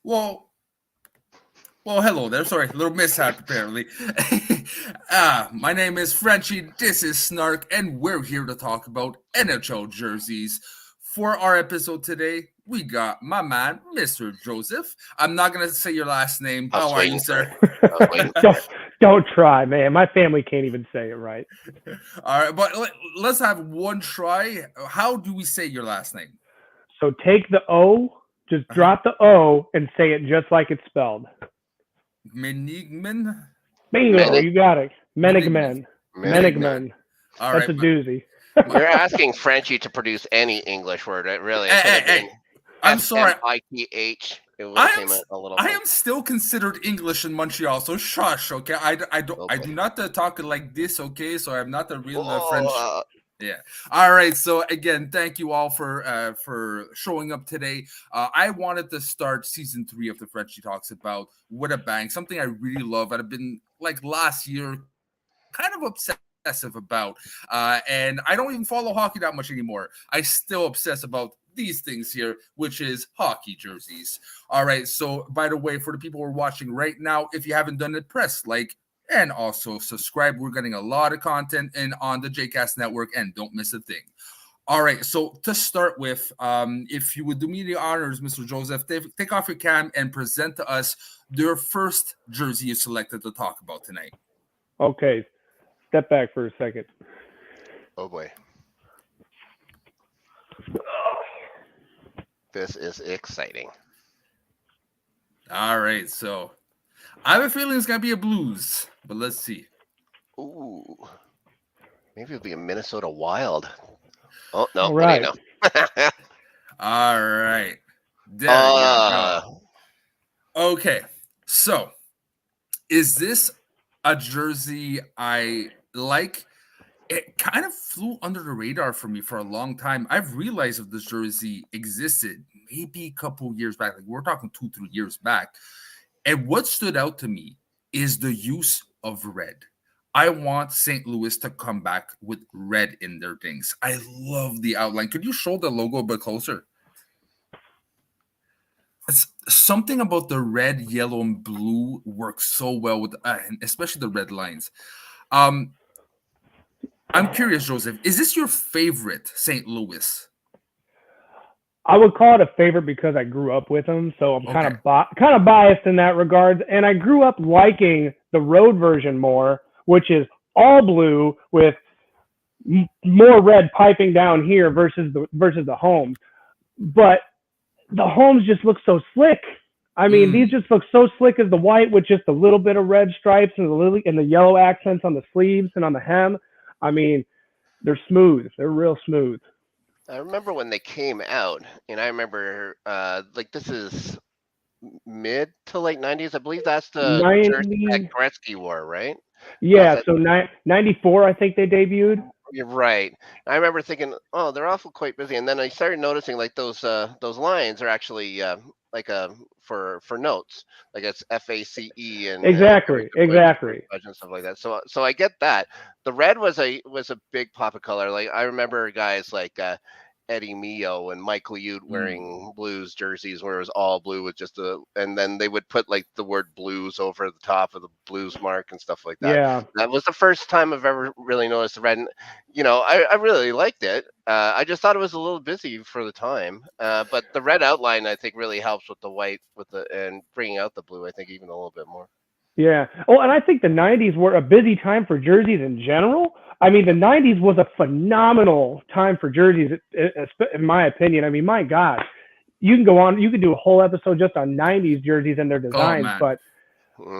Well, hello there. Sorry, a little mishap apparently. My name is Frenchie. This is Snark, and we're here to talk about NHL jerseys. For our episode today, we got my man, Mr. Joseph. I'm not gonna say your last name. How are you, sir? Don't try, man. My family can't even say it right. All right, but let's have one try. How do we say your last name? So take the O, just drop the O, and say it just like it's spelled. Menigman? Bingo, you got it. Menigman. All That's right, a doozy. You're asking Frenchie to produce any English word. It really could have been I'm sorry. F-M-I-T-H. It would have came out a little I am still considered English in Montreal, so shush, okay? I do not talk like this, okay? So I'm not a real French. Yeah. All right. So again, thank you all for showing up today. I wanted to start season 3 of the Frenchie Talks about with a bang, something I really love. I've been like last year, kind of obsessive about, and I don't even follow hockey that much anymore. I still obsess about these things here, which is hockey jerseys. All right. So by the way, for the people who are watching right now, if you haven't done it, press like. And also subscribe. We're getting a lot of content in on the Jcast Network, and don't miss a thing. All right, so to start with, if you would do me the honors, Mr. Joseph, take off your cam and present to us your first jersey you selected to talk about tonight. Okay, step back for a second. Oh boy. This is exciting. All right, so I have a feeling it's going to be a Blues, but let's see. Ooh. Maybe it'll be a Minnesota Wild. Oh, no. All right. All right. There you go. Okay, so is this a jersey I like? It kind of flew under the radar for me for a long time. I've realized if this jersey existed maybe a couple years back. Like we're talking 2-3 years back. And what stood out to me is the use of red. I want St. Louis to come back with red in their things. I love the outline. Could you show the logo a bit closer? It's something about the red, yellow, and blue works so well with, especially the red lines. I'm curious, Joseph, is this your favorite St. Louis? I would call it a favorite because I grew up with them, so I'm kind of biased in that regard. And I grew up liking the road version more, which is all blue with more red piping down here versus the homes. But the homes just look so slick. I mean, these just look so slick as the white with just a little bit of red stripes and the yellow accents on the sleeves and on the hem. I mean, they're smooth. They're real smooth. I remember when they came out, and I remember, this is mid to late 90s. I believe that's the jersey that Gretzky wore, right? Yeah, so 94, I think they debuted. You're right. I remember thinking, oh, they're awful quite busy, and then I started noticing like those lines are actually for notes, like it's FACE and exactly and stuff like that. So I get that. The red was a big pop of color. Like I remember guys like Eddie Mio and Mike Liut wearing Blues jerseys where it was all blue with just and then they would put like the word Blues over the top of the Blues mark and stuff like that. Yeah. That was the first time I've ever really noticed the red. And, I really liked it. I just thought it was a little busy for the time. But the red outline, I think, really helps with the white and bringing out the blue, I think, even a little bit more. Yeah. Oh, and I think the 90s were a busy time for jerseys in general. I mean, the 90s was a phenomenal time for jerseys, in my opinion. I mean, my God, you can do a whole episode just on 90s jerseys and their designs. But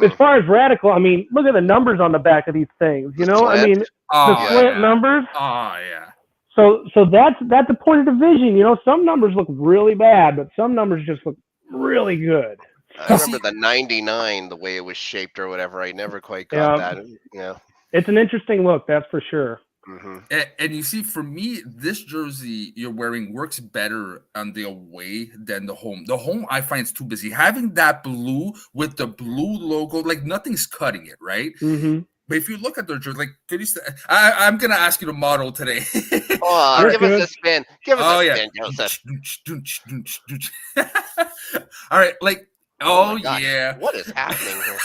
as far as radical, I mean, look at the numbers on the back of these things. The slant numbers. Oh, yeah. So that's a point of division. Some numbers look really bad, but some numbers just look really good. I remember the 99, the way it was shaped or whatever. I never quite got that. Yeah. It's an interesting look, that's for sure. Mm-hmm. And you see, for me, this jersey you're wearing works better on the away than the home. The home I find is too busy. Having that blue with the blue logo, like nothing's cutting it, right? Mm-hmm. But if you look at their jersey, like, I'm gonna ask you to model today. Oh, give us a spin. Give us a spin, Joseph. All right, like Oh Oh my gosh, yeah. what is happening here?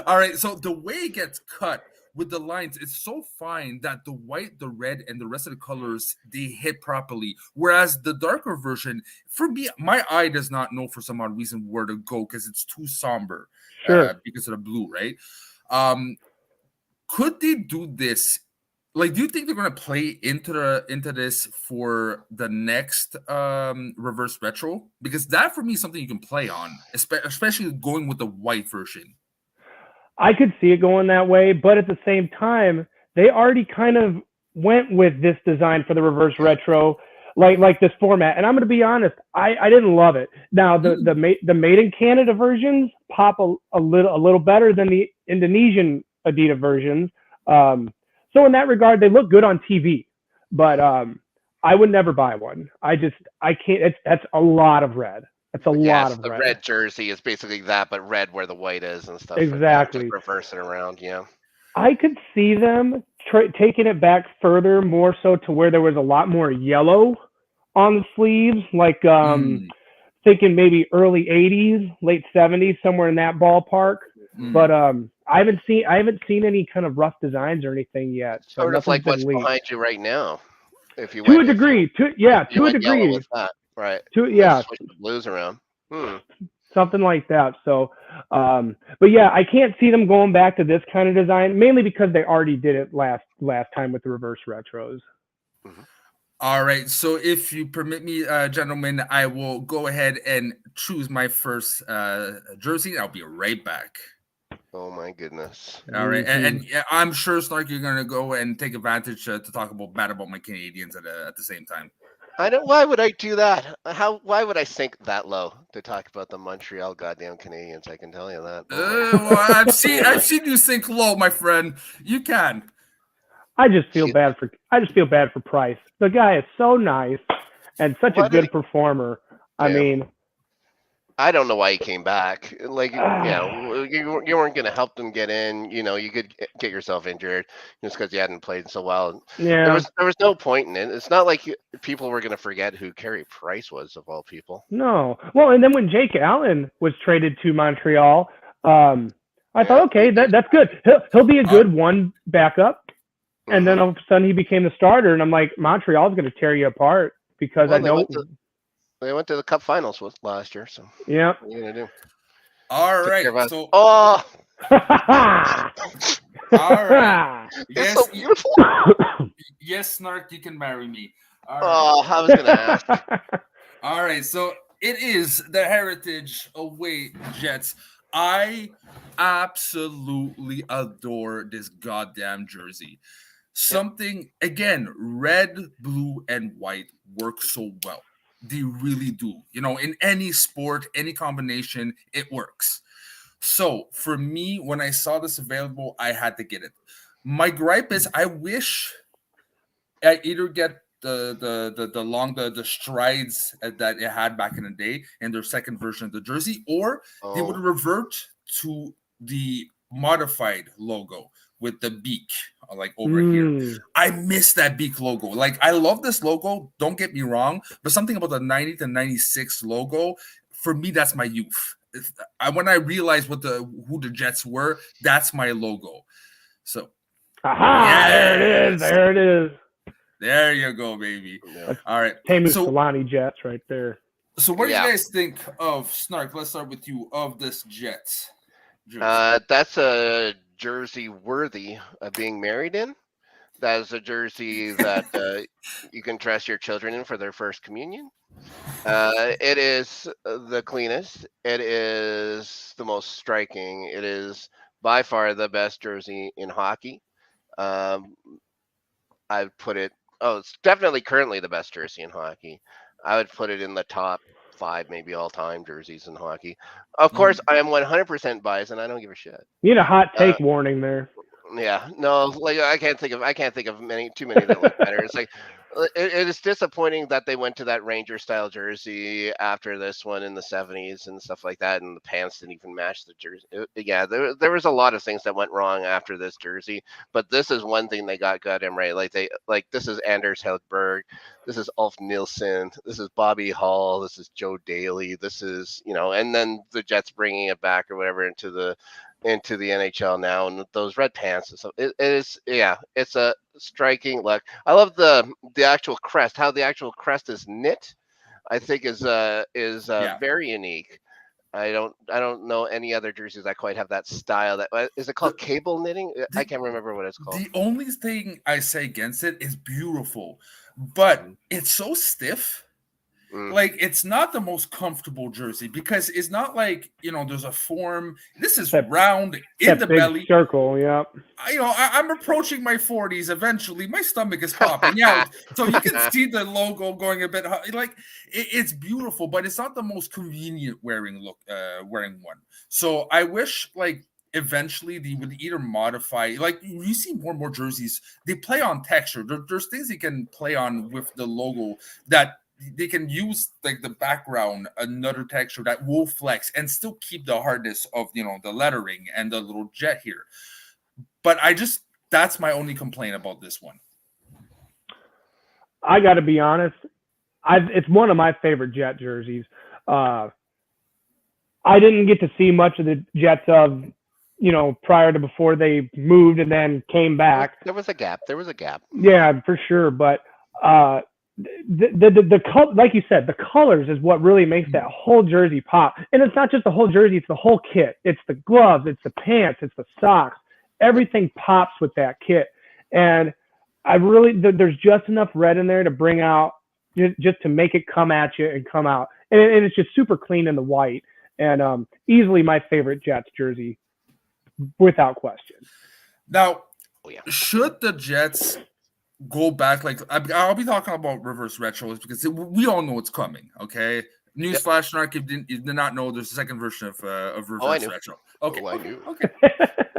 All right. So the way it gets cut with the lines, it's so fine that the white, the red, and the rest of the colors they hit properly. Whereas the darker version, for me, my eye does not know for some odd reason where to go because it's too somber. Sure. Because of the blue, right? Um, could they do this? Like, do you think they're going to play into this for the next reverse retro? Because that for me is something you can play on, especially going with the white version. I could see it going that way, but at the same time, they already kind of went with this design for the reverse retro, like this format. And I'm going to be honest, I didn't love it. Now the made in Canada versions pop a little better than the Indonesian Adidas versions. So in that regard, they look good on TV, but I would never buy one. I can't. That's a lot of red. That's a lot of The red. red jersey is basically that, but red where the white is and stuff. Exactly. Just reverse it around, yeah. I could see them taking it back further, more so to where there was a lot more yellow on the sleeves, like thinking maybe early '80s, late '70s, somewhere in that ballpark. But I haven't seen any kind of rough designs or anything yet. So sort of like what's behind you right now. If you to a degree, to a degree, with that, right? Switch the blues around. Something like that. So, but yeah, I can't see them going back to this kind of design, mainly because they already did it last time with the reverse retros. Mm-hmm. All right. So if you permit me, gentlemen, I will go ahead and choose my first jersey. I'll be right back. Oh my goodness! All right, and I'm sure, Snark, you're gonna go and take advantage to talk bad about my Canadians at the same time. I don't. Why would I do that? Why would I sink that low to talk about the Montreal goddamn Canadians? I can tell you that. Well, I've seen you sink low, my friend. You can. I just feel bad for Price. The guy is so nice and such a good performer. I mean, I don't know why he came back. Like, you weren't going to help them get in. You could get yourself injured just because you hadn't played so well. Yeah. There was no point in it. It's not like people were going to forget who Carey Price was, of all people. No. Well, and then when Jake Allen was traded to Montreal, I thought, okay, that's good. He'll be a good one backup. And then all of a sudden he became the starter, and I'm like, Montreal's going to tear you apart because I know. They went to the Cup Finals last year, so yeah. What are you gonna do? All right, so all right, it's so beautiful. Yes, Snark, you can marry me. All right. I was gonna ask. All right, so it is the Heritage Away Jets. I absolutely adore this goddamn jersey. Something again, red, blue, and white work so well. They really do. In any sport, any combination, it works. So for me, when I saw this available, I had to get it. My gripe is I wish I either get the strides that it had back in the day in their second version of the jersey, or they would revert to the modified logo with the beak, like over here. I miss that beak logo. Like, I love this logo, don't get me wrong, but something about the 90 to 96 logo, for me, that's my youth. When I realized who the Jets were, that's my logo. So, there it is. There you go, baby. Yeah. All right. Teemu Selanne Jets right there. So what do you guys think of, Snark? Let's start with you, of this Jets jersey. That's a jersey worthy of being married in. That is a jersey that you can dress your children in for their first communion. It is the cleanest. It is the most striking. It is by far the best jersey in hockey. I'd put it. Oh, it's definitely currently the best jersey in hockey. I would put it in the top 5, maybe all-time jerseys in hockey. Of course, I am 100% biased, and I don't give a shit. You need a hot take warning there. Yeah, no, like I can't think of too many that look better. It's like It is disappointing that they went to that Ranger style jersey after this one in the 70s and stuff like that, and the pants didn't even match the jersey. Yeah, there was a lot of things that went wrong after this jersey, but this is one thing they got goddamn right. Like this is Anders Hedberg, this is Ulf Nilsson, this is Bobby Hull, this is Joe Daly, this is and then the Jets bringing it back or whatever into the NHL now, and those red pants and stuff. It's a striking look. I love the actual crest. How the actual crest is knit, I think is very unique. I don't know any other jerseys that quite have that style. That is it called cable knitting? I can't remember what it's called. The only thing I say against it is beautiful, but it's so stiff. Like, it's not the most comfortable jersey because it's not like, there's a form. This is round in the belly. Circle, yeah. I'm approaching my 40s eventually. My stomach is popping out. So you can see the logo going a bit high. Like, it's beautiful, but it's not the most convenient wearing one. So I wish, like, eventually they would either modify, like you see more and more jerseys, they play on texture. There's things they can play on with the logo that they can use, like the background, another texture that will flex and still keep the hardness of the lettering and the little jet here. But that's my only complaint about this one. I got to be honest, it's one of my favorite Jet jerseys. I didn't get to see much of the Jets of prior to before they moved and then came back. There was a gap. Yeah, for sure. But the like you said, the colors is what really makes that whole jersey pop. And it's not just the whole jersey, it's the whole kit. It's the gloves, it's the pants, it's the socks. Everything pops with that kit. And there's just enough red in there to bring out, just to make it come at you and come out. And it's just super clean in the white. And easily my favorite Jets jersey, without question. Now, should the Jets go back, like I'll be talking about reverse retros because we all know it's coming. Okay, newsflash, Narc, if you did not know, there's a second version of reverse retro. Okay, I knew. Okay,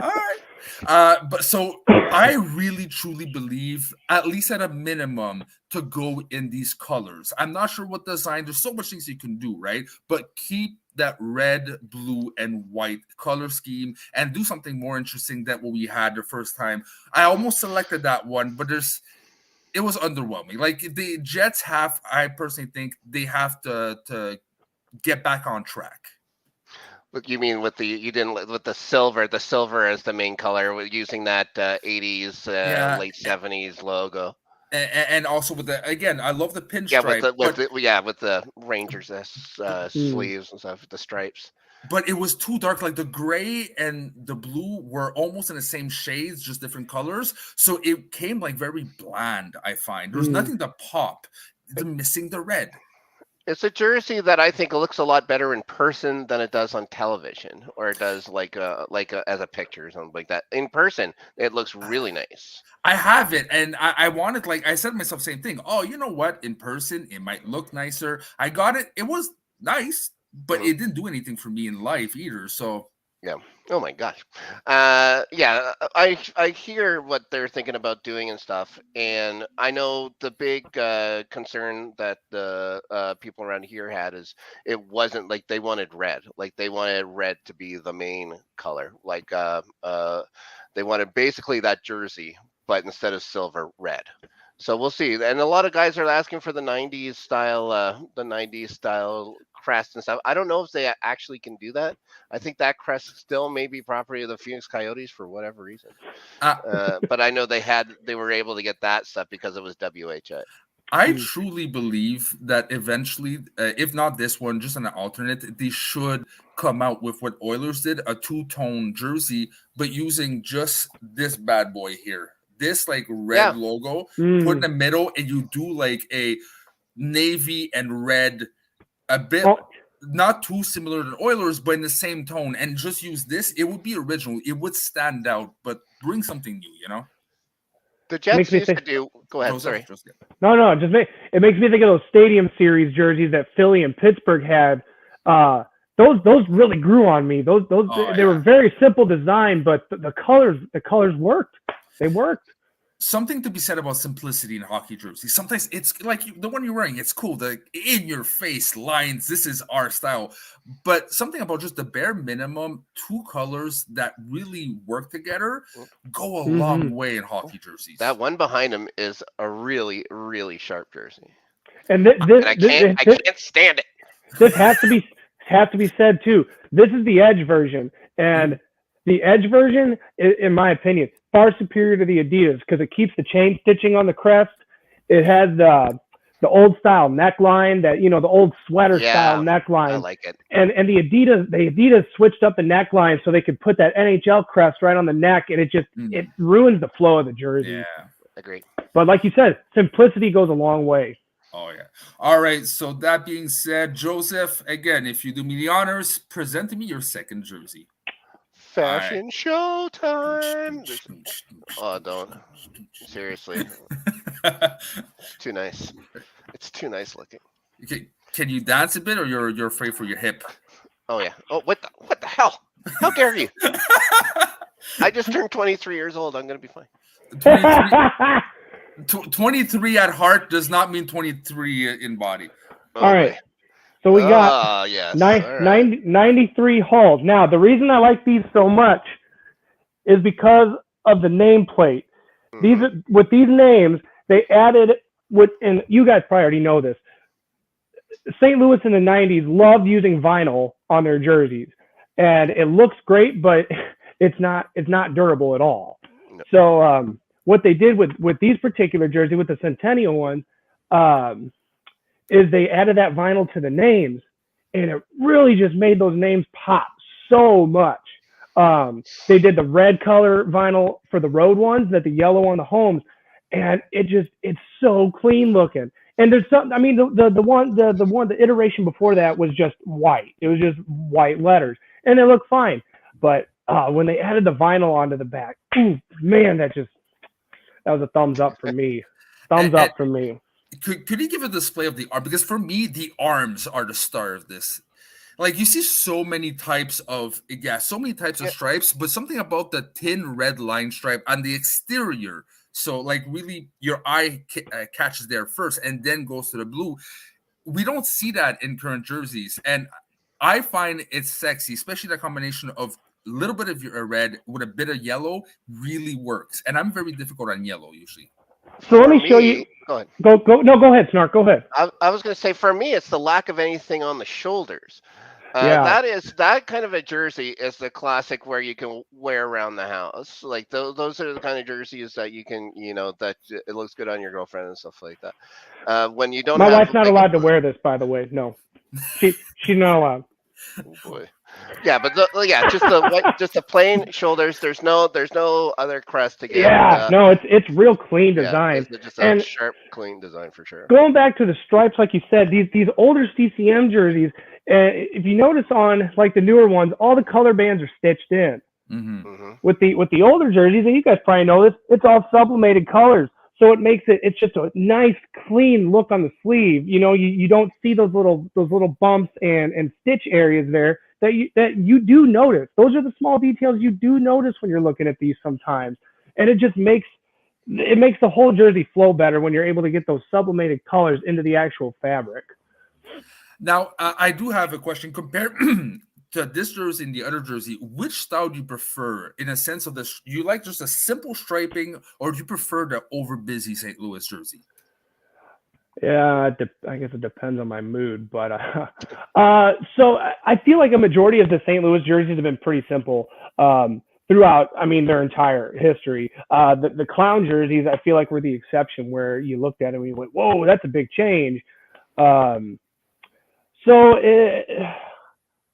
all right. But so I really truly believe, at least at a minimum, to go in these colors. I'm not sure what design. There's so much things you can do, right? But keep that red, blue, and white color scheme and do something more interesting than what we had the first time. I almost selected that one, but it was underwhelming. Like the Jets I personally think they have to get back on track. Look, you mean with the silver as the main color, using that 80s, late 70s logo. And also with I love the pinstripe. With the Rangers sleeves and stuff, the stripes. But it was too dark. Like the gray and the blue were almost in the same shades, just different colors. So it came like very bland, I find. There's nothing to pop. They're missing the red. It's a jersey that I think looks a lot better in person than it does on television, or it does as a picture or something like that. In person, it looks really nice. I have it, and I wanted, like I said to myself, same thing. Oh, you know what? In person, it might look nicer. I got it. It was nice, but it didn't do anything for me in life either. So yeah. Oh my gosh. I hear what they're thinking about doing and stuff, and I know the big concern that the people around here had is it wasn't like they wanted red. Like they wanted red to be the main color. Like they wanted basically that jersey, but instead of silver, red. So we'll see. And a lot of guys are asking for the 90s style crest and stuff. I don't know if they actually can do that. I think that crest still may be property of the Phoenix Coyotes for whatever reason. But I know they were able to get that stuff because it was WHA. I truly believe that eventually, if not this one, just an alternate, they should come out with what Oilers did, a two-tone jersey, but using just this bad boy here. This like red logo put in the middle, and you do like a navy and red, a bit not too similar to Oilers, but in the same tone, and just use this. It would be original. It would stand out, but bring something new. The Jets used to do. Go ahead. Sorry. No. It makes me think of those Stadium Series jerseys that Philly and Pittsburgh had. Those really grew on me. They were very simple design, but the colors worked. They worked. something to be said about simplicity in hockey jerseys. Sometimes it's like the one you're wearing, it's cool, the in your face lines, this is our style. But something about just the bare minimum, 2 colors that really work together go a long way in hockey jerseys. That one behind him is a really, really sharp jersey. And I can't stand it. This has to be said too. This is the Edge version, and the Edge version, in my opinion, far superior to the Adidas because it keeps the chain stitching on the crest. It has the old style neckline, that the old sweater style neckline. I like it. And the Adidas switched up the neckline so they could put that NHL crest right on the neck, and it ruins the flow of the jersey. Yeah, agreed. But like you said, simplicity goes a long way. Oh, yeah. All right. So that being said, Joseph, again, if you do me the honors, present to me your second jersey. Fashion show time. Oh, don't. Seriously. It's too nice. It's too nice looking. Okay. Can you dance a bit, or you're afraid for your hip? Oh, yeah. Oh, what the hell? How dare you? I just turned 23 years old. I'm going to be fine. 23 at heart does not mean 23 in body. All right. So we got 93 hulls. Now, the reason I like these so much is because of the nameplate. With these names, they added, and you guys probably already know this, St. Louis in the 90s loved using vinyl on their jerseys. And it looks great, but it's not durable at all. No. So what they did with these particular jerseys, with the Centennial one, is they added that vinyl to the names, and it really just made those names pop so much. They did the red color vinyl for the road ones, the yellow on the homes, and it's so clean looking. And there's some, I mean, the iteration before that was just white. It was just white letters, and they look fine. But when they added the vinyl onto the back, man, that was a thumbs up for me. Thumbs up for me. Could you give a display of the arm? Because for me, the arms are the star of this. Like, you see so many types of stripes, but something about the thin red line stripe on the exterior. So, like, really, your eye catches there first and then goes to the blue. We don't see that in current jerseys. And I find it sexy, especially the combination of a little bit of your red with a bit of yellow really works. And I'm very difficult on yellow usually. So let me show you. Go ahead. Go ahead, Snark. Go ahead. I was going to say, for me, it's the lack of anything on the shoulders. That kind of a jersey is the classic where you can wear around the house. Like those are the kind of jerseys that you can, that it looks good on your girlfriend and stuff like that. When you don't. My wife's not allowed to wear this, by the way. No, she's not allowed. Oh boy. Yeah, but just the plain shoulders. There's no other crest to get. Yeah, no, it's real clean design. It's just a sharp, clean design for sure. Going back to the stripes, like you said, these older CCM jerseys. If you notice on like the newer ones, all the color bands are stitched in. Mm-hmm. With the older jerseys, and you guys probably know this, it's all sublimated colors. So it makes it's just a nice, clean look on the sleeve. You don't see those little bumps and stitch areas there that you do notice. Those are the small details you do notice when you're looking at these sometimes. And it just makes the whole jersey flow better when you're able to get those sublimated colors into the actual fabric. Now, I do have a question. Compared to this jersey and the other jersey, which style do you prefer in a sense of this? You like just a simple striping, or do you prefer the over busy St. Louis jersey? Yeah, I guess it depends on my mood, but so I feel like a majority of the St. Louis jerseys have been pretty simple throughout. I mean, their entire history. The clown jerseys, I feel like, were the exception, where you looked at it and you went, "Whoa, that's a big change." So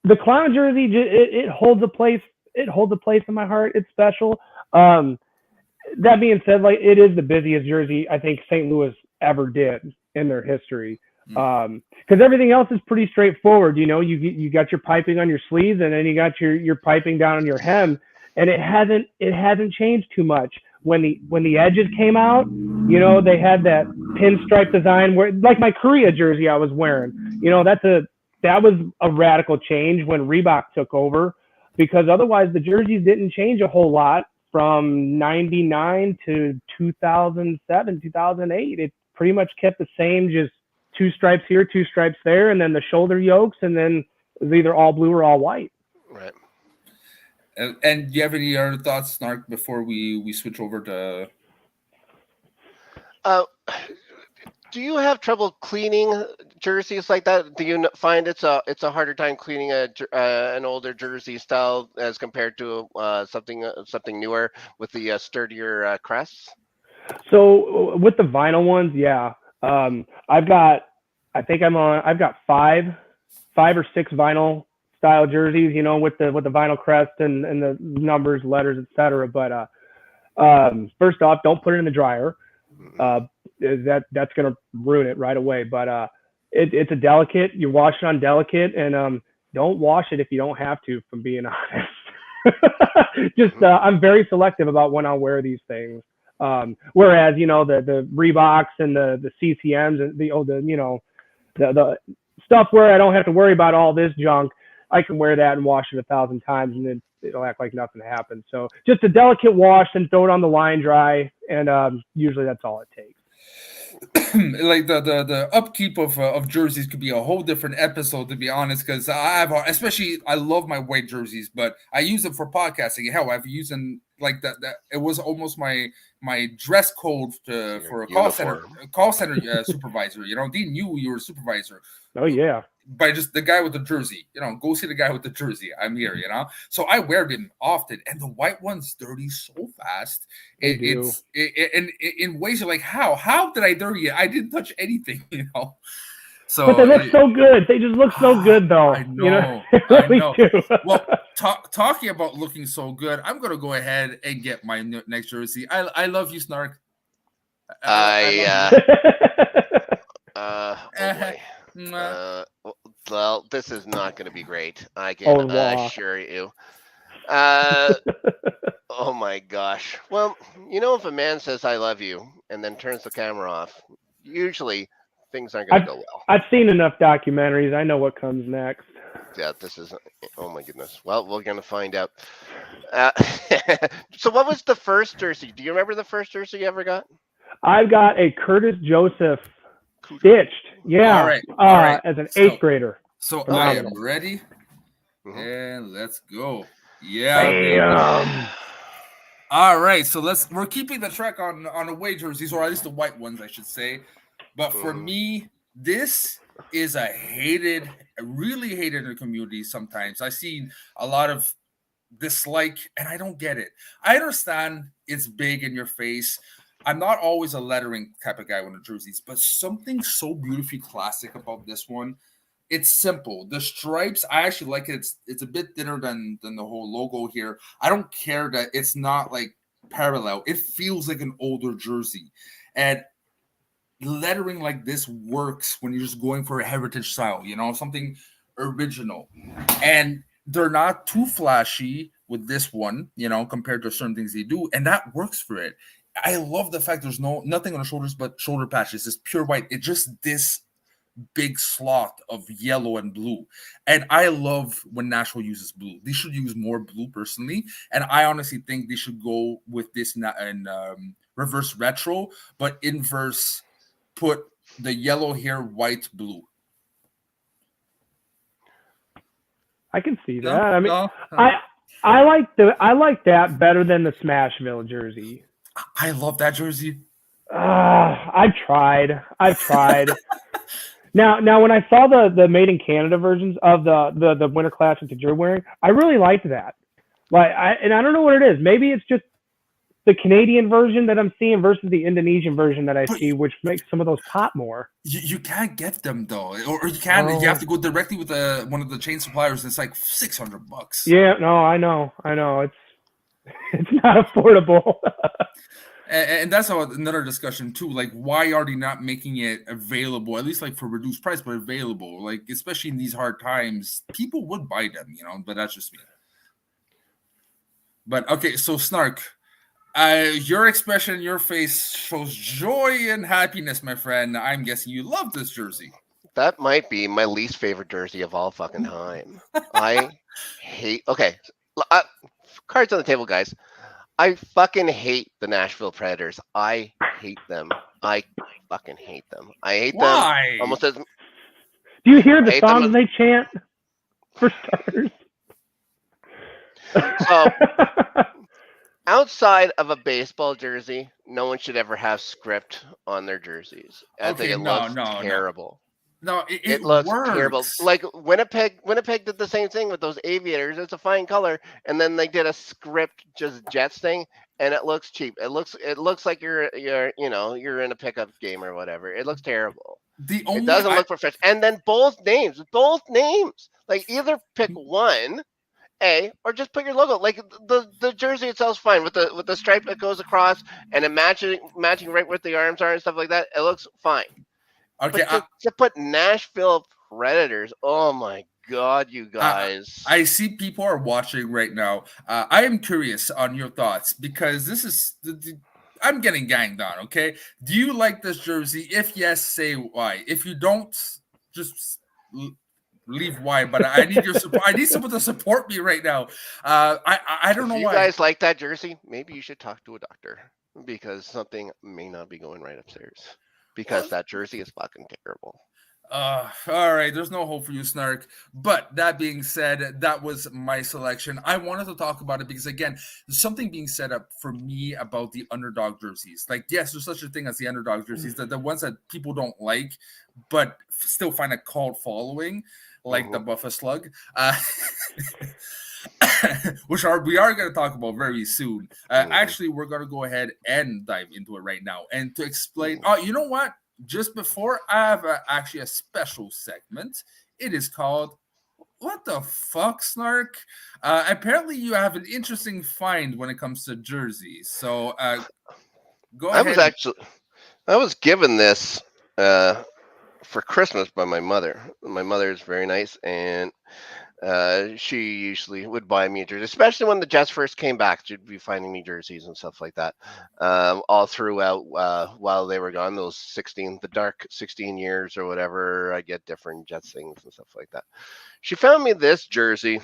the clown jersey, it holds a place. It holds a place in my heart. It's special. That being said, like, it is the busiest jersey I think St. Louis ever did in their history. Because everything else is pretty straightforward. You got your piping on your sleeves, and then you got your piping down on your hem, and it hasn't changed too much. When the edges came out, they had that pinstripe design where, like my Korea jersey I was wearing, that was a radical change when Reebok took over, because otherwise the jerseys didn't change a whole lot from 99 to 2007, 2008. It pretty much kept the same, just 2 stripes here, 2 stripes there, and then the shoulder yokes, and then it was either all blue or all white. Right. And do you have any other thoughts, Snark, before we switch over to? Do you have trouble cleaning jerseys like that? Do you find it's a harder time cleaning an older jersey style as compared to something newer with the sturdier crests? So with the vinyl ones, yeah, I've got 5 or 6 vinyl style jerseys, with the vinyl crest and the numbers, letters, etc. But first off, don't put it in the dryer. That's gonna ruin it right away. But it's a delicate. You wash it on delicate, and don't wash it if you don't have to. From being honest, I'm very selective about when I'll wear these things. Whereas the Reeboks and the CCMs and the stuff where I don't have to worry about all this junk, I can wear that and wash it 1,000 times, and then it'll act like nothing happened. So just a delicate wash and throw it on the line dry, and usually that's all it takes. Like the upkeep of jerseys could be a whole different episode, to be honest, because I love my white jerseys, but I use them for podcasting. Hell, I've used them like that. It was almost my dress code for a call center supervisor. Dean knew you were a supervisor. Oh yeah. By just the guy with the jersey, go see the guy with the jersey. I'm here, So I wear them often, and the white one's dirty so fast. It's in ways you're like, how did I dirty it? I didn't touch anything, So, but they look so good. They just look so good, though. I know. I know. Well, talking about looking so good, I'm gonna go ahead and get my next jersey. I love you, Snark. Well, this is not going to be great. I can assure you. Oh my gosh. Well, if a man says "I love you" and then turns the camera off, usually things aren't going to go well. I've seen enough documentaries. I know what comes next. Yeah, this is. Oh my goodness. Well, we're going to find out. So, what was the first jersey? Do you remember the first jersey you ever got? I've got a Curtis Joseph stitched. Yeah. All right. As an 8th grader. So I am ready. And let's go. Yeah. All right. So we're keeping the track on away jerseys, or at least the white ones, I should say. But for me, this is really hated in the community sometimes. I've seen a lot of dislike, and I don't get it. I understand it's big in your face. I'm not always a lettering type of guy with the jerseys, but something so beautifully classic about this one. It's simple. The stripes, I actually like it. It's a bit thinner than the whole logo here. I don't care that it's not like parallel. It feels like an older jersey. And lettering like this works when you're just going for a heritage style, something original. And they're not too flashy with this one, compared to certain things they do. And that works for it. I love the fact there's nothing on the shoulders but shoulder patches. It's pure white. It's just this big slot of yellow and blue. And I love when Nashville uses blue. They should use more blue personally. And I honestly think they should go with this in reverse retro, but inverse, put the yellow here, white, blue. I can see that. I like that better than the Smashville jersey. I love that jersey. I've tried. Now, when I saw the Made in Canada versions of the Winter Classic that you're wearing, I really liked that. I don't know what it is. Maybe it's just the Canadian version that I'm seeing versus the Indonesian version that I see, which makes some of those pop more. You can't get them though, or you can. You have to go directly with one of the chain suppliers. It's like $600. Yeah, no, I know. It's not affordable. And that's another discussion too. Like, why are they not making it available, at least like for reduced price, but available? Like, especially in these hard times, people would buy them, But that's just me. But okay, so Snark, your expression in your face shows joy and happiness, my friend. I'm guessing you love this jersey. That might be my least favorite jersey of all fucking time. I hate. Okay, cards on the table, guys. I fucking hate the Nashville Predators. I hate them. I fucking hate them. I hate them Why? almost as. Do you hear the hate them songs as- they chant? For starters. So, outside of a baseball jersey, no one should ever have script on their jerseys. I think Okay, it no, looks no, no. terrible. No, it It looks terrible. works. Like Winnipeg did the same thing with those aviators. It's a fine color, and then they did a script just Jets thing, and it looks cheap. It looks like you're in a pickup game or whatever. It looks terrible. The It only doesn't look professional. And then both names, like either pick one, or just put your logo. Like the jersey itself's fine with the stripe that goes across and it matching right where the arms are and stuff like that. It looks fine. okay. But to put Nashville Predators, oh my God, you guys. I see people are watching right now. I am curious on your thoughts because this is I'm getting ganged on. Okay, do you like this jersey? If yes, say why. If you don't, just leave why. But I need your support. I need someone to support me right now. I don't know if you why. guys like that jersey, maybe you should talk to a doctor because something may not be going right upstairs. Because that jersey is fucking terrible. All right, there's no hope for you, Snark. But that being said, that was my selection. I wanted to talk about it because, again, there's something being set up for me about the underdog jerseys. Like, yes, there's such a thing as the underdog jerseys, the ones that people don't like, but still find a cult following, like the Buffalo Slug. Which we are going to talk about very soon. Actually, we're going to go ahead and dive into it right now. And to explain, you know what? Just before, I have actually a special segment. It is called What the Fuck, Snark? Apparently, you have an interesting find when it comes to jerseys. So go ahead. I was given this for Christmas by my mother. My mother is very nice, and she usually would buy me a jersey, especially when the Jets first came back. She'd be finding me jerseys and stuff like that, all throughout while they were gone. The dark 16 years or whatever. I get different Jets things and stuff like that. She found me this jersey.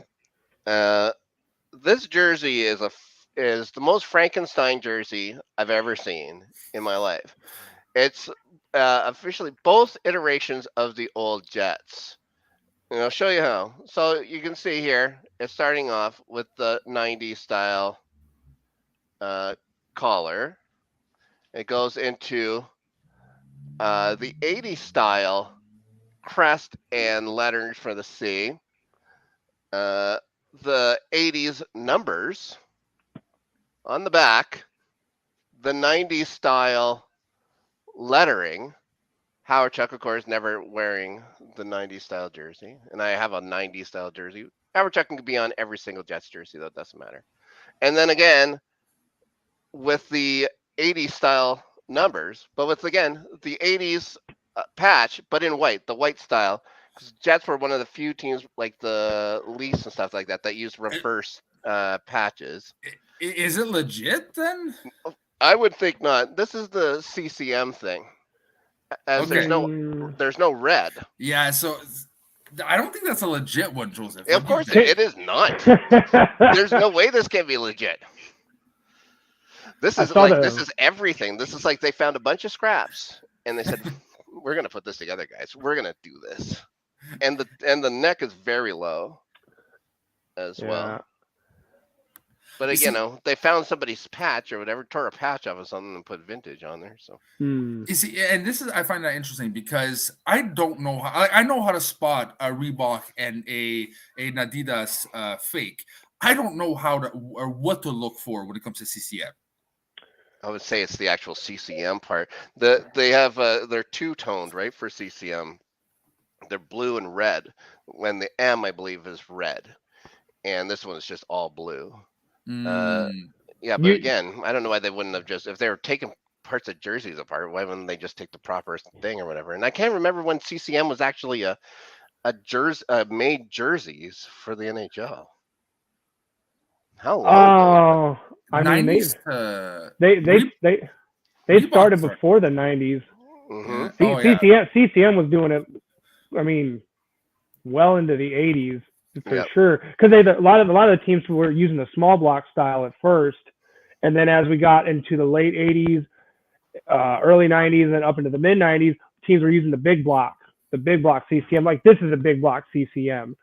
This jersey is the most Frankenstein jersey I've ever seen in my life. It's officially both iterations of the old Jets. And I'll show you how. So you can see here, it's starting off with the 90s style collar. It goes into the 80s style crest and letters for the C. The 80s numbers on the back. The 90s style lettering. Howard Chuck, of course, never wearing the 90s style jersey. And I have a 90s style jersey. Howard Chuck can be on every single Jets jersey, though. It doesn't matter. And then again, with the 80s style numbers, but with, again, the 80s patch, but in white, the white style. Because Jets were one of the few teams, like the Leafs and stuff like that, that used reverse patches. Is it legit, then? I would think not. This is the CCM thing. As there's no red. Yeah, so I don't think that's a legit one, Joseph. Of course, it is not. There's no way this can be legit. This is everything. This is like they found a bunch of scraps and they said, "We're gonna put this together, guys. We're gonna do this." And the neck is very low as well. But they found somebody's patch or whatever, tore a patch off of something and put vintage on there. So you see, and I find that interesting because I don't know how. I know how to spot a Reebok and an Adidas fake. I don't know how to or what to look for when it comes to CCM. I would say it's the actual CCM part. They have they're two-toned, right, for CCM. They're blue and red. When the M, I believe, is red, and this one is just all blue. Yeah, but again, I don't know why they wouldn't have just, if they were taking parts of jerseys apart, why wouldn't they just take the proper thing or whatever? And I can't remember when CCM was actually made jerseys for the NHL. How long? I mean, they started before the 90s. Mm-hmm. CCM was doing it. I mean, well into the 80s. For sure, because a lot of the teams were using the small block style at first, And then as we got into the late 80s, early 90s, and up into the mid 90s, teams were using the big block CCM. Like, this is a big block CCM.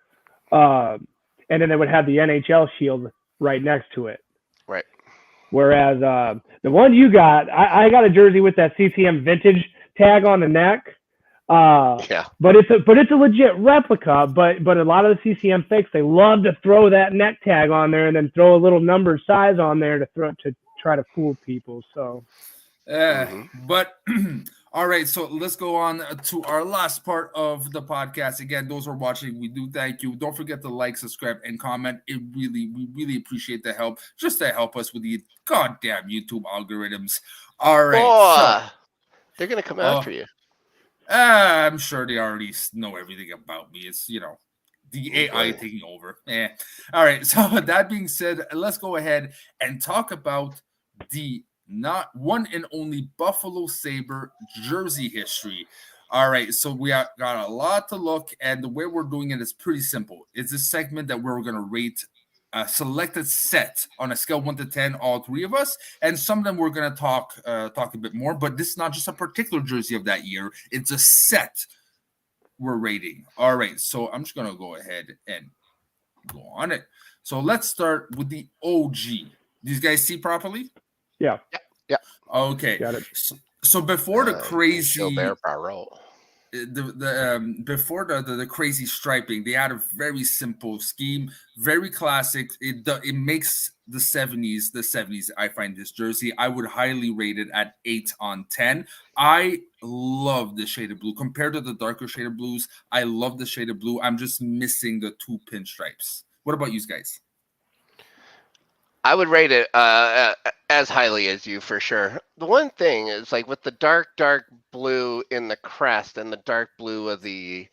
And then they would have the NHL shield right next to it. Right. Whereas the one you got, I got a jersey with that CCM vintage tag on the neck. Yeah. But it's a legit replica. But a lot of the CCM fakes, they love to throw that neck tag on there and then throw a little numbered size on there to try to fool people. So. But all right, so let's go on to our last part of the podcast. Again, those who are watching, we do thank you. Don't forget to like, subscribe, and comment. We really appreciate the help, just to help us with the goddamn YouTube algorithms. All right, they're gonna come after you. I'm sure they already know everything about me. It's the AI taking over. All right, so that being said, let's go ahead and talk about the not one and only Buffalo Sabre jersey history. All right, so we got a lot to look, and the way we're doing it is pretty simple. It's a segment that we're going to rate a selected set on a scale 1 to 10, all three of us, and some of them we're going to talk a bit more, but this is not just a particular jersey of that year. It's a set we're rating. All right, so I'm just going to go ahead and go on it. So let's start with the OG. These guys see properly? Yeah. Okay. Got it. So before the crazy before the crazy striping, they had a very simple scheme, very classic. It makes the 70s. I find this jersey. I would highly rate it at 8 on 10. I love the shade of blue compared to the darker shade of blues. I love the shade of blue. I'm just missing the 2 pinstripes. What about you guys? I would rate it as highly as you, for sure. The one thing is, like, with the dark blue in the crest and the dark blue of the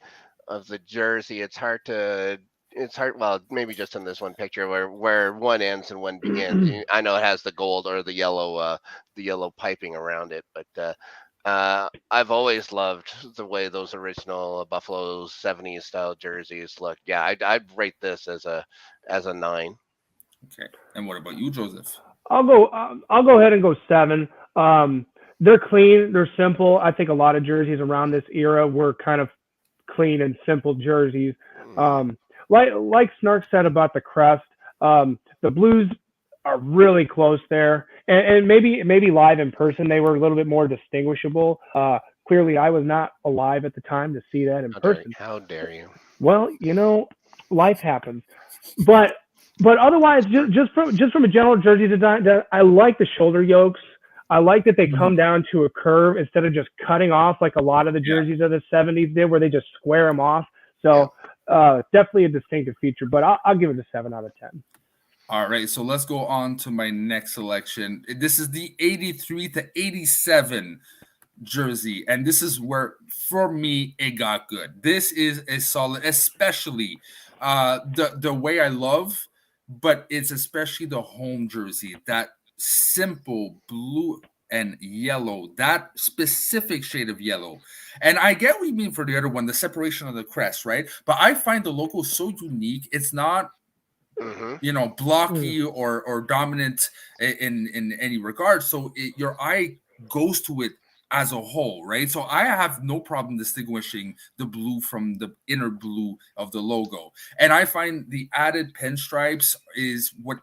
jersey, it's hard. Well, maybe just in this one picture where one ends and one begins. I know it has the gold or the yellow piping around it, but I've always loved the way those original Buffalo 70s style jerseys look. Yeah, I'd rate this as a 9. Okay, and what about you, Joseph? I'll go ahead and go 7. They're clean, they're simple. I think a lot of jerseys around this era were kind of clean and simple jerseys. Like Snark said about the crest, the blues are really close there, and maybe live in person they were a little bit more distinguishable. Clearly, I was not alive at the time to see that in person. How dare you? Well, life happens, but otherwise, just from a general jersey design, I like the shoulder yokes. I like that they come down to a curve instead of just cutting off like a lot of the jerseys of the 70s did, where they just square them off. So definitely a distinctive feature, but I'll give it a 7 out of 10. All right, so let's go on to my next selection. This is the 83 to 87 jersey, and this is where, for me, it got good. This is a solid, especially the way I love, but it's especially the home jersey, that simple blue and yellow, that specific shade of yellow. And I get what you mean for the other one, the separation of the crest, right? But I find the logo so unique. It's not blocky or dominant in any regard. So your eye goes to it as a whole, right? So I have no problem distinguishing the blue from the inner blue of the logo. And I find the added pinstripes is what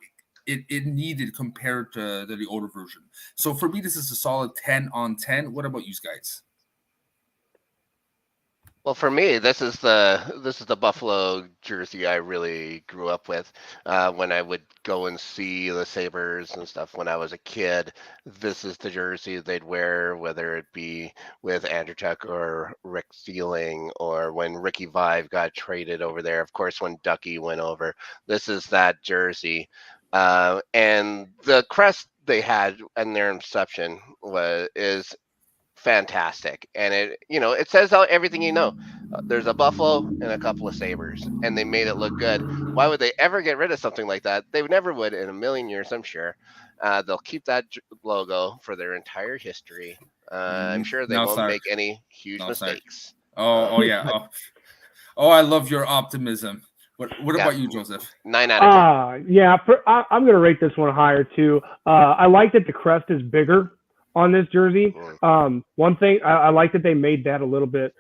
it needed compared to the older version. So for me, this is a solid 10 on 10. What about you guys? Well, for me, this is the Buffalo jersey I really grew up with. When I would go and see the Sabres and stuff when I was a kid, this is the jersey they'd wear, whether it be with Andrew Tuck or Rick Sealing, or when Ricky Vive got traded over there. Of course, when Ducky went over, this is that jersey. And the crest they had in their inception is fantastic, and it says everything. There's a buffalo and a couple of sabres, and they made it look good. Why would they ever get rid of something like that? They never would in a million years, I'm sure. They'll keep that logo for their entire history. I'm sure they won't make any huge mistakes. Yeah. Oh, I love your optimism. What about you, Joseph? 9 out of 10. Yeah, I'm going to rate this one higher too. I like that the crest is bigger on this jersey. One thing, I like that they made that a little bit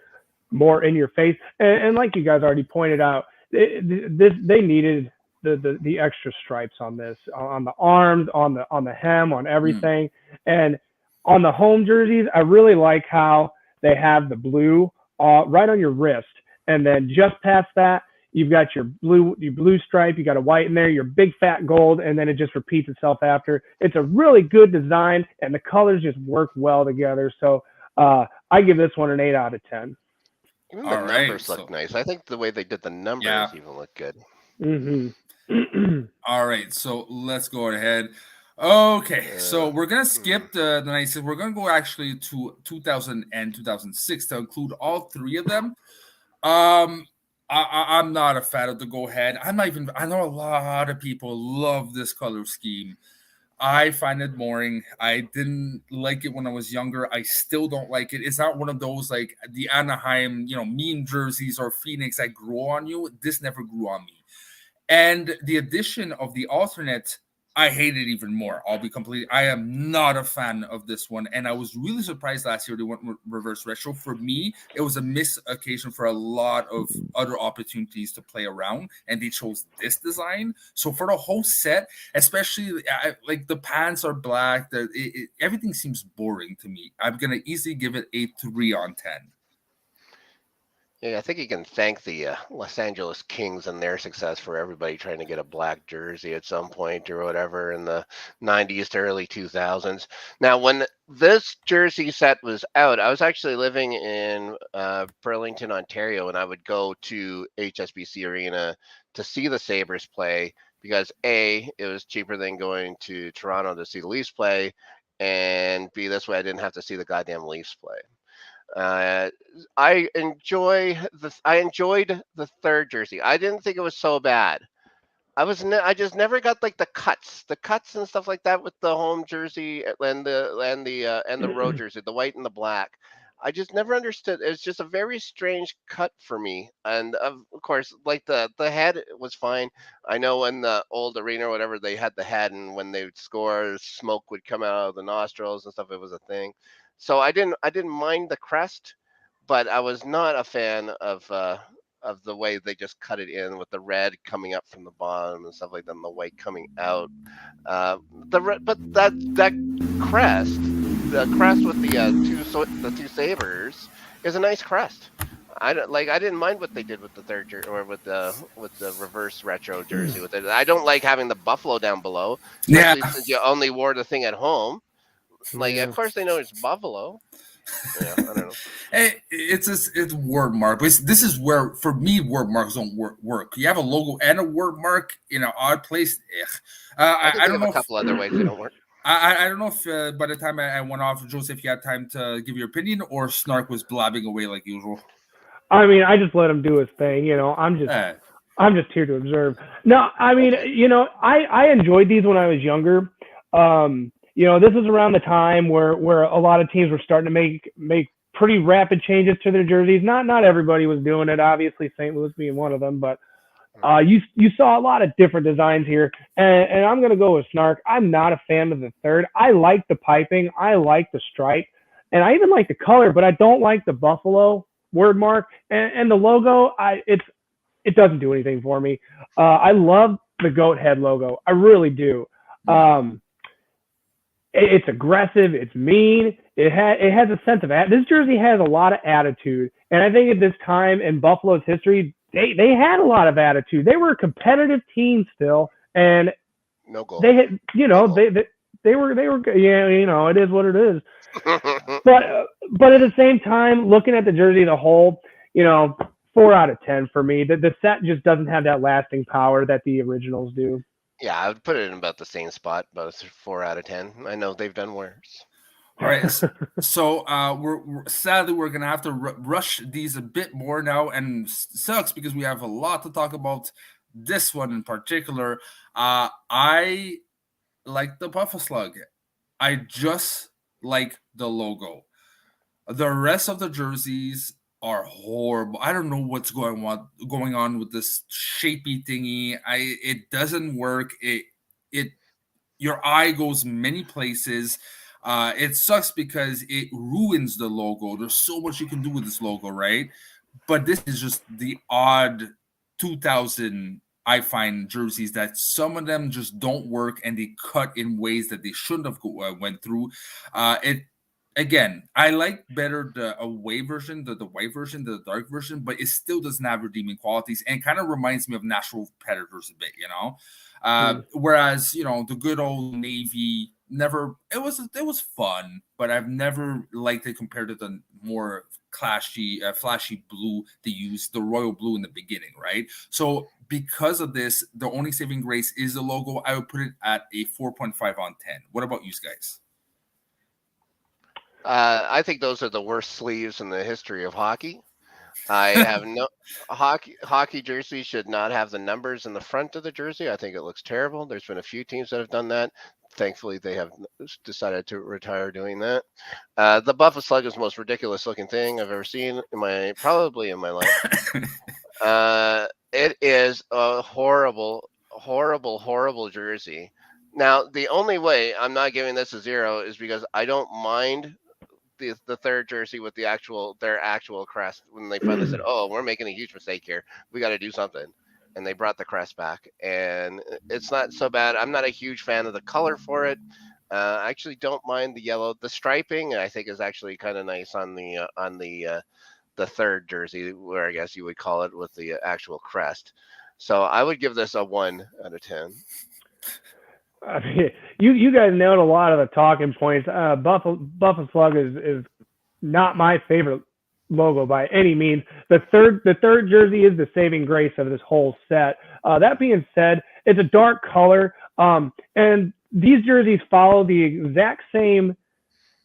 more in your face. And like you guys already pointed out, they needed the extra stripes on this, on the arms, on the hem, on everything. And on the home jerseys, I really like how they have the blue right on your wrist. And then just past that, you've got your blue stripe, you got a white in there, your big fat gold, and then it just repeats itself after. It's a really good design, and the colors just work well together. So I give this one an 8 out of 10. Even the numbers look nice. I think the way they did the numbers even look good. All right, so let's go ahead. Okay, so we're gonna skip the nice. We're gonna go actually to 2000 and 2006 to include all three of them. I'm not a fan of the go ahead. I know a lot of people love this color scheme. I find it boring. I didn't like it when I was younger. I still don't like it. It's not one of those like the Anaheim, meme jerseys or Phoenix that grow on you. This never grew on me. And the addition of the alternate, I hate it even more. I am not a fan of this one. And I was really surprised last year they went reverse retro. For me, it was a missed occasion for a lot of other opportunities to play around. And they chose this design. So for the whole set, especially like the pants are black, everything seems boring to me. I'm going to easily give it a 3 on 10. Yeah, I think you can thank the Los Angeles Kings and their success for everybody trying to get a black jersey at some point or whatever in the 90s to early 2000s. Now, when this jersey set was out, I was actually living in Burlington, Ontario, and I would go to HSBC Arena to see the Sabres play because A, it was cheaper than going to Toronto to see the Leafs play, and B, this way I didn't have to see the goddamn Leafs play. I enjoyed the third jersey. I didn't think it was so bad. I just never got like the cuts and stuff like that with the home jersey and the road jersey, the white and the black. I just never understood. It's just a very strange cut for me. And of course, like the head was fine. I know in the old arena or whatever, they had the head, and when they would score, smoke would come out of the nostrils and stuff. It was a thing. So I didn't mind the crest, but I was not a fan of the way they just cut it in with the red coming up from the bottom and stuff like that, and the white coming out. But that crest, the crest with the two sabers, is a nice crest. I didn't mind what they did with the third jersey or with the reverse retro jersey with it. I don't like having the buffalo down below, especially since you only wore the thing at home. Of course they know it's buffalo. Yeah, I don't know. It's word mark. But this is where, for me, word marks don't work. You have a logo and a word mark in an odd place. I don't know. A couple other ways they don't work. I don't know if by the time I went off, Joseph, you had time to give your opinion, or Snark was blabbing away like usual. I mean, I just let him do his thing. I'm just here to observe. No, I mean, I enjoyed these when I was younger. This is around the time where a lot of teams were starting to make pretty rapid changes to their jerseys. Not everybody was doing it, obviously, St. Louis being one of them, but you saw a lot of different designs here. And I'm going to go with Snark. I'm not a fan of the third. I like the piping. I like the stripe. And I even like the color, but I don't like the buffalo word mark. And the logo, it doesn't do anything for me. I love the goat head logo. I really do. It's aggressive. It's mean. It has a sense of this jersey has a lot of attitude, and I think at this time in Buffalo's history, they had a lot of attitude. They were a competitive team still, and no goal. They had, they were it is what it is. but at the same time, looking at the jersey as a whole, 4 out of 10 for me. The set just doesn't have that lasting power that the originals do. Yeah, I would put it in about the same spot, about 4 out of 10. I know they've done worse. All right, so we're gonna have to rush these a bit more now, and sucks because we have a lot to talk about. This one in particular, I like the Buffalo Slug. I just like the logo. The rest of the jerseys, are horrible. I don't know what's going on with this shapy thingy. It doesn't work. It your eye goes many places. It sucks because it ruins the logo. There's so much you can do with this logo, right? But this is just the odd 2000 I find jerseys that some of them just don't work and they cut in ways that they shouldn't have went through. It again, I like better the away version, the white version, the dark version, but it still doesn't have redeeming qualities and kind of reminds me of Natural Predators a bit, you know. Whereas the good old navy never it was fun, but I've never liked it compared to the more flashy blue they use, the royal blue in the beginning, right? So because of this, the only saving grace is the logo. I would put it at a 4.5 on 10. What about you guys? I think those are the worst sleeves in the history of hockey. I have no hockey jersey should not have the numbers in the front of the jersey. I think it looks terrible. There's been a few teams that have done that. Thankfully, they have decided to retire doing that. The Buffalo Slug is the most ridiculous looking thing I've ever seen probably in my life. It is a horrible, horrible, horrible jersey. Now, the only way I'm not giving this a 0 is because I don't mind the third jersey with their actual crest when they finally said, "Oh, we're making a huge mistake here. We got to do something," and they brought the crest back, and it's not so bad. I'm not a huge fan of the color for it. I actually don't mind the yellow. The striping I think is actually kind of nice on the third jersey, where I guess you would call it, with the actual crest. So I would give this a 1 out of 10. I mean, you guys nailed a lot of the talking points. Buffalo Slug is not my favorite logo by any means. The third jersey is the saving grace of this whole set. That being said, it's a dark color, and these jerseys follow the exact same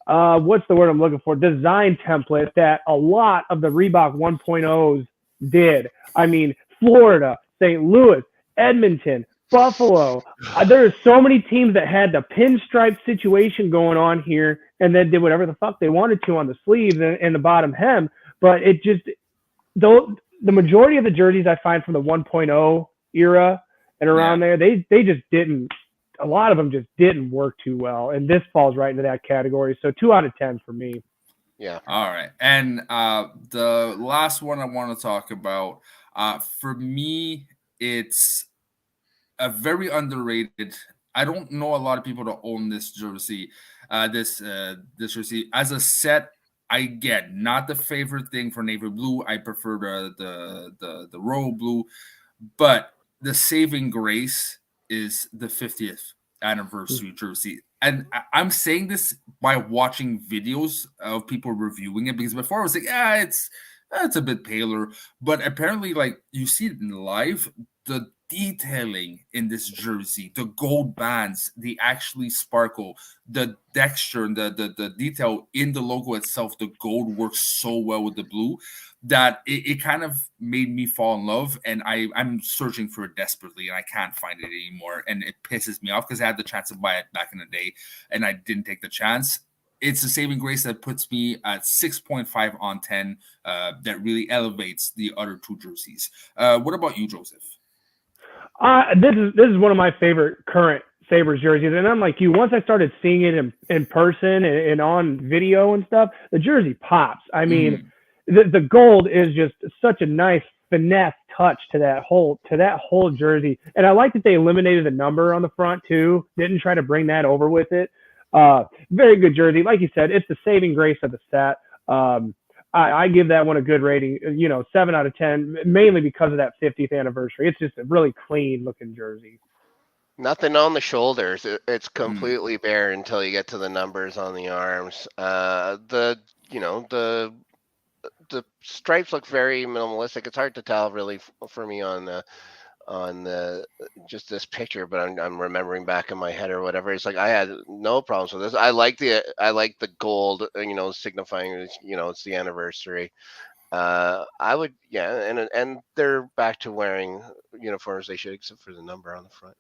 what's the word I'm looking for, design template that a lot of the Reebok 1.0s did. I mean, Florida, St. Louis, Edmonton, Buffalo. There's so many teams that had the pinstripe situation going on here and then did whatever the fuck they wanted to on the sleeves and the bottom hem. But it just, though, the majority of the jerseys I find from the 1.0 era and around there, they just didn't, a lot of them just didn't work too well. And this falls right into that category. So 2 out of 10 for me. Yeah. All right. And the last one I want to talk about, for me, it's a very underrated. I don't know a lot of people that own this jersey. This jersey as a set. I get not the favorite thing for navy blue. I prefer the royal blue, but the saving grace is the 50th anniversary jersey. And I'm saying this by watching videos of people reviewing it, because before I was like, it's a bit paler, but apparently, like, you see it in live, the detailing in this jersey, the gold bands, they actually sparkle, the texture and the detail in the logo itself, the gold works so well with the blue that it kind of made me fall in love, and I'm searching for it desperately and I can't find it anymore, and it pisses me off because I had the chance to buy it back in the day and I didn't take the chance. It's a saving grace that puts me at 6.5 on 10. That really elevates the other two jerseys. What about you, Joseph? This is one of my favorite current Sabres jerseys, and I'm like you. Once I started seeing it in person and on video and stuff, the jersey pops. I mean, the gold is just such a nice finesse touch to that whole jersey, and I like that they eliminated the number on the front too. Didn't try to bring that over with it. Very good jersey. Like you said, it's the saving grace of the set. I give that one a good rating, 7 out of 10, mainly because of that 50th anniversary. It's just a really clean looking jersey. Nothing on the shoulders. It's completely bare until you get to the numbers on the arms. The stripes look very minimalistic. It's hard to tell really for me on just this picture, but I'm remembering back in my head or whatever. It's like I had no problems with this. I like the gold, signifying it's the anniversary. I would, and they're back to wearing uniforms they should, except for the number on the front.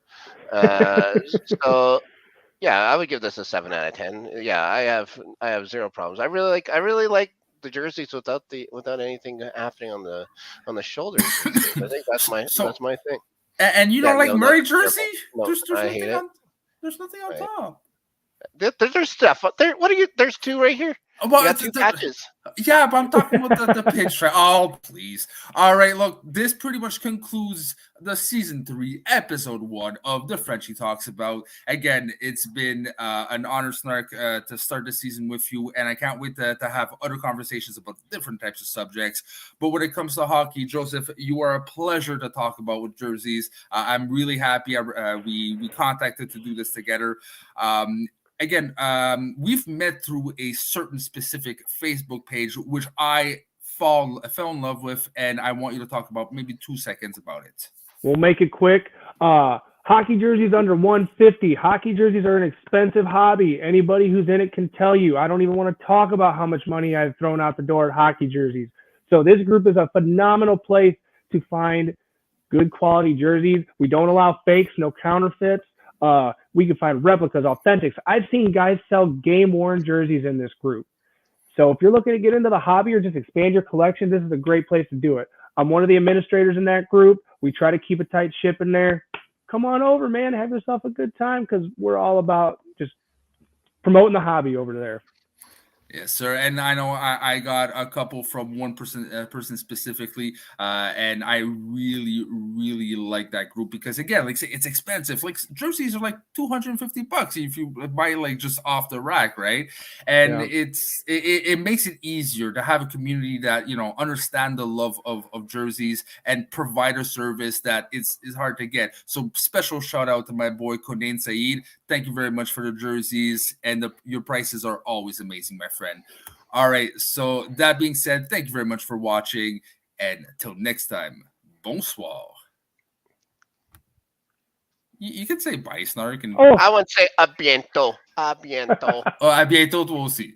So yeah, I would give this a 7 out of 10. Yeah, I have 0 problems. I really like the jerseys without anything happening on the shoulders. I think that's my thing. And you don't like Murray jersey? No, there's I nothing hate it. There's nothing on top. There's stuff there. What are you? There's two right here. Well, you got two patches. Yeah, but I'm talking about the pinstripe. Oh, please. All right, look, this pretty much concludes the season 3, episode 1 of the Frenchie Talks About. Again, it's been an honor, Snark, to start the season with you, and I can't wait to have other conversations about different types of subjects. But when it comes to hockey, Joseph, you are a pleasure to talk about with jerseys. I'm really happy we contacted to do this together. Again, we've met through a certain specific Facebook page, which I fell in love with, and I want you to talk about maybe 2 seconds about it. We'll make it quick. Hockey jerseys under $150. Hockey jerseys are an expensive hobby. Anybody who's in it can tell you. I don't even want to talk about how much money I've thrown out the door at hockey jerseys. So this group is a phenomenal place to find good quality jerseys. We don't allow fakes, no counterfeits. We can find replicas, authentics. I've seen guys sell game-worn jerseys in this group. So if you're looking to get into the hobby or just expand your collection, this is a great place to do it. I'm one of the administrators in that group. We try to keep a tight ship in there. Come on over, man. Have yourself a good time because we're all about just promoting the hobby over there. Yes, sir. And I know I got a couple from one person specifically, and I really, really like that group because again, like it's expensive. Like jerseys are like $250 if you buy like just off the rack, right? And it makes it easier to have a community that understand the love of jerseys and provide a service that is hard to get. So special shout out to my boy Konain Saeed. Thank you very much for the jerseys, and your prices are always amazing, my friend. All right, so that being said, thank you very much for watching, and until next time, bonsoir. You can say bye, Snark. I would say a bientôt. A bientôt. Oh, a bientôt toi aussi.